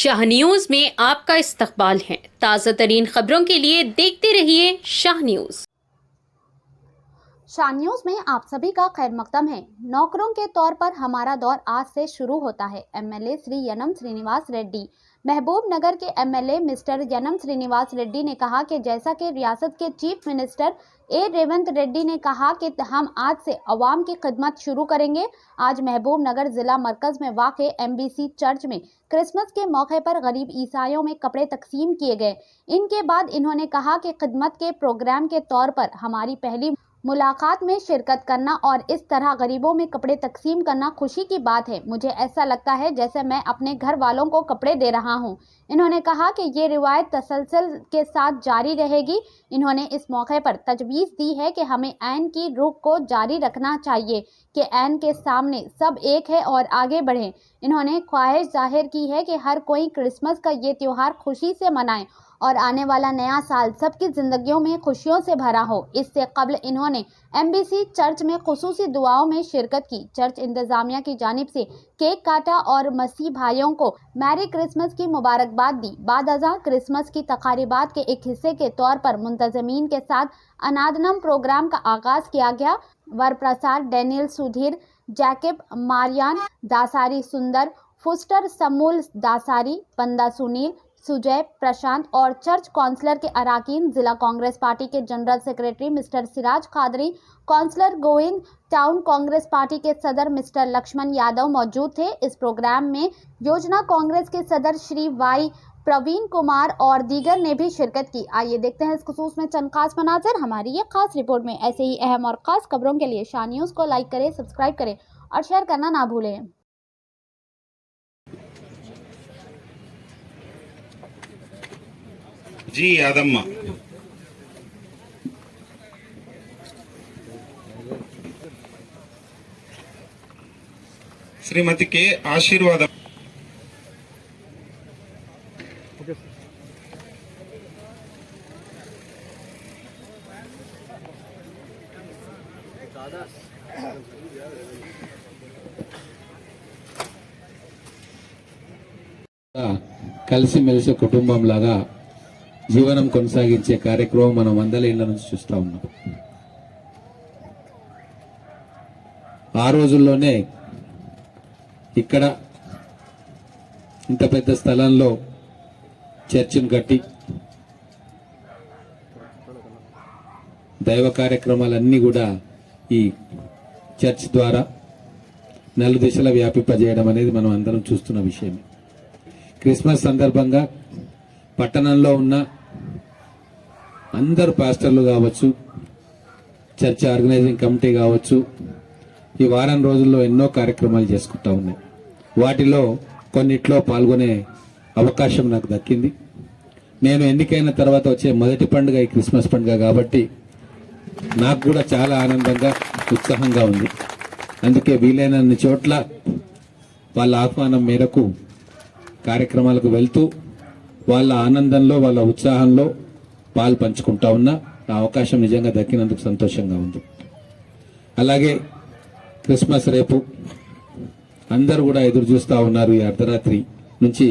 Shah news में आपका इस्तकबाल है। ताज़ा तरीन खबरों के लिए देखते रहिए शाह न्यूज। शाह न्यूज में आप सभी का खैर मकदम है। नौकरों के तौर पर हमारा दौर आज से शुरू होता है। एमएलए श्री यनम श्रीनिवास रेड्डी। महबूब नगर के एमएलए मिस्टर यनम श्रीनिवास रेड्डी ने कहा कि जैसा कि रियासत के चीफ मिनिस्टर रेवंत रेड्डी ने कहा कि हम आज से अवाम की खिदमत शुरू करेंगे। आज महबूब नगर जिला मरकज में वाक़े एमबीसी चर्च में क्रिसमस के मौके पर गरीब ईसाइयों में कपड़े तकसीम किए गए। इनके बाद इन्होंने कहा कि खिदमत के प्रोग्राम के तौर पर हमारी पहली मुलाकात में शिरकत करना और इस तरह गरीबों में कपड़े तकसीम करना खुशी की बात है। मुझे ऐसा लगता है जैसे मैं अपने घर वालों को कपड़े दे रहा हूं। इन्होंने कहा कि ये रिवायत तसलसल के साथ जारी रहेगी। इन्होंने इस मौके पर तजवीज़ दी है कि हमें ऐन की रुख को जारी रखना चाहिए कि ऐन के सामने सब एक है और आगे बढ़ें। इन्होंने ख्वाहिश जाहिर की है कि हर कोई क्रिसमस का ये त्यौहार खुशी से मनाए और आने वाला नया साल सबकी ज़िंदगियों में खुशियों से भरा हो। इससे कबल इन्होंने एमबीसी चर्च में खुसूसी दुआओं में शिरकत की। चर्च इंतज़ामिया की जानिब से केक काटा और मसीह भाइयों को मैरी क्रिसमस की मुबारकबाद दी। बाद अज़ा क्रिसमस की तकारीबात के एक हिस्से के तौर पर मुंतज़मीन के साथ अनादनम प्रोग्राम का आगाज़ किया गया। Varaprasad Daniel Sudhir, Jacob Marian Dasari, Sundar Foster, समूल दासारी, बंदा सुनील, सुजय, प्रशांत और चर्च काउंसलर के अराकीन, जिला कांग्रेस पार्टी के general secretary mister Siraj Qadri, councillor Govind, town Congress party के सदर मिस्टर लक्ष्मण यादव मौजूद थे। इस प्रोग्राम में योजना कांग्रेस के सदर श्री वाई प्रवीण कुमार और दीगर ने भी शिरकत की। आइए देखते हैं इस खुसूस में चंद खास मनाज़िर हमारी ये खास रिपोर्ट में। ऐसे ही अहम और खास खबरों के लिए शाह न्यूज़ को लाइक करें, सब्सक्राइब करें और शेयर करना ना भूलें। जी यादम्मा श्रीमती के आशीर्वाद కలిసిమెలిసి కుటుంబంలాగా జీవనం కొనసాగించే కార్యక్రమం మనం 100 ఏళ్ల నుంచి చూస్తూ ఉన్నాం. ఆ రోజుల్లోనే ఇక్కడ ఇంత పెద్ద స్థలంలో చర్చిని కట్టి దైవ కార్యక్రమాలన్నీ కూడా ఈ చర్చ్ ద్వారా నలుదిశలా వ్యాపింపజేయడం అనేది మనం అందరం చూస్తున్న విషయమే. క్రిస్మస్ సందర్భంగా పట్టణంలో ఉన్న అందరు పాస్టర్లు కావచ్చు, చర్చ్ ఆర్గనైజింగ్ కమిటీ కావచ్చు, ఈ వారం రోజుల్లో ఎన్నో కార్యక్రమాలు చేసుకుంటా ఉన్నాయి. వాటిలో కొన్నిట్లో పాల్గొనే అవకాశం నాకు దక్కింది. నేను ఎన్నికైన తర్వాత వచ్చే మొదటి పండుగ ఈ క్రిస్మస్ పండుగ కాబట్టి నాకు కూడా చాలా ఆనందంగా ఉత్సాహంగా ఉంది. అందుకే వీలైనన్ని చోట్ల వాళ్ళ ఆహ్వానం మేరకు కార్యక్రమాలకు వెళ్తూ వాళ్ళ ఆనందంలో వాళ్ళ ఉత్సాహంలో పాలు పంచుకుంటా ఉన్నా. ఆ అవకాశం నిజంగా దక్కినందుకు సంతోషంగా ఉంది. అలాగే క్రిస్మస్ రేపు అందరూ కూడా ఎదురు చూస్తూ ఉన్నారు. ఈ అర్ధరాత్రి నుంచి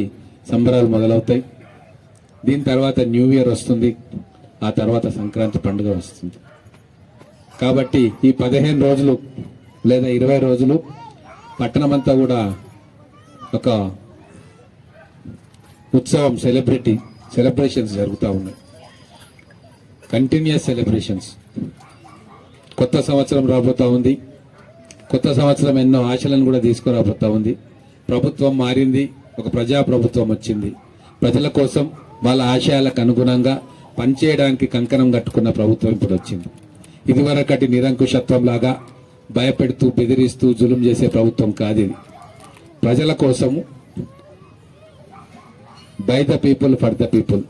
సంబరాలు మొదలవుతాయి. దీని తర్వాత న్యూ ఇయర్ వస్తుంది, ఆ తర్వాత సంక్రాంతి పండుగ వస్తుంది. కాబట్టి ఈ 15 రోజులు లేదా 20 రోజులు పట్టణమంతా కూడా ఒక ఉత్సవం సెలబ్రేషన్స్ జరుగుతూ ఉన్నాయి. Continuous celebrations. కొత్త సంవత్సరం రాబోతూ ఉంది. కొత్త సంవత్సరం ఎన్నో ఆశలను కూడా తీసుకురాబోతూ ఉంది. ప్రభుత్వం మారింది, ఒక ప్రజాప్రభుత్వం వచ్చింది. ప్రజల కోసం వాళ్ళ ఆశయాలకు అనుగుణంగా పనిచేయడానికి కంకణం కట్టుకున్న ప్రభుత్వం ఇప్పుడు వచ్చింది. ఇదివరకటి నిరంకుశత్వం లాగా భయపెడుతూ బెదిరిస్తూ జులుం చేసే ప్రభుత్వం కాదు ఇది. ప్రజల కోసము, by the people for the people,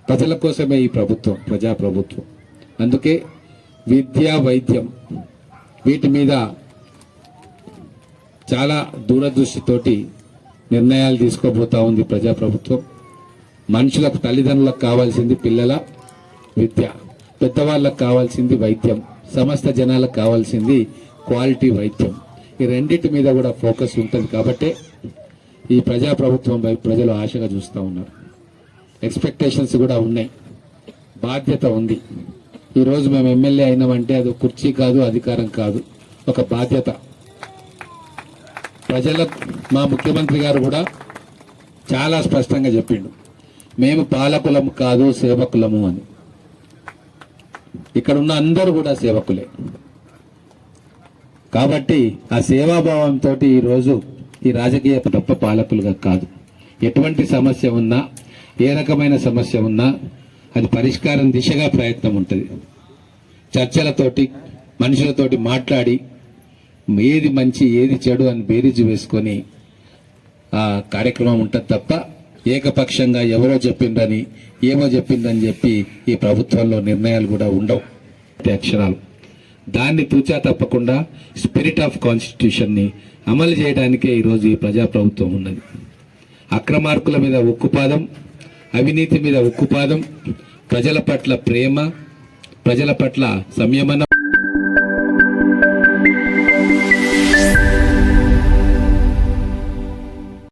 ప్రజల కోసమే ఈ ప్రభుత్వం, ప్రజాప్రభుత్వం. అందుకే విద్య, వైద్యం వీటి మీద చాలా దూరదృష్టితోటి నిర్ణయాలు తీసుకోబోతా ఉంది ప్రజాప్రభుత్వం. మనుషులకు, తల్లిదండ్రులకు కావాల్సింది పిల్లల విద్య, పెద్దవాళ్ళకు కావాల్సింది వైద్యం, సమస్త జనాలకు కావాల్సింది క్వాలిటీ వైద్యం. ఈ రెండింటి మీద కూడా ఫోకస్ ఉంటుంది. కాబట్టి ఈ ప్రజాప్రభుత్వం వైపు ప్రజలు ఆశగా చూస్తూ ఉన్నారు. ఎక్స్పెక్టేషన్స్ కూడా ఉన్నాయి, బాధ్యత ఉంది. ఈరోజు మేము ఎమ్మెల్యే అయినామంటే అది కుర్చీ కాదు, అధికారం కాదు, ఒక బాధ్యత. ప్రజలకు మా ముఖ్యమంత్రి గారు కూడా చాలా స్పష్టంగా చెప్పిండు, మేము పాలకులము కాదు సేవకులము అని. ఇక్కడ ఉన్న అందరూ కూడా సేవకులే. కాబట్టి ఆ సేవాభావంతో ఈరోజు ఈ రాజకీయ తప్ప పాలకులుగా కాదు. ఎటువంటి సమస్య ఉన్నా, ఏ రకమైన సమస్య ఉన్నా అది పరిష్కారం దిశగా ప్రయత్నం ఉంటుంది. చర్చలతోటి, మనుషులతోటి మాట్లాడి ఏది మంచి ఏది చెడు అని బేరీజు వేసుకొని ఆ కార్యక్రమం ఉంటుంది తప్ప ఏకపక్షంగా ఎవరో చెప్పిండ్రని ఏమో చెప్పిందని చెప్పి ఈ ప్రభుత్వంలో నిర్ణయాలు కూడా ఉండవు. అక్షరాలు దాన్ని తూచా తప్పకుండా స్పిరిట్ ఆఫ్ కాన్స్టిట్యూషన్ని అమలు చేయడానికే ఈరోజు ఈ ప్రజాప్రభుత్వం ఉన్నది. అక్రమార్కుల మీద ఉక్కుపాదం, అవినీతి మీద ఉక్కుపాదం, ప్రజల పట్ల ప్రేమ, ప్రజల పట్ల సంయమనం.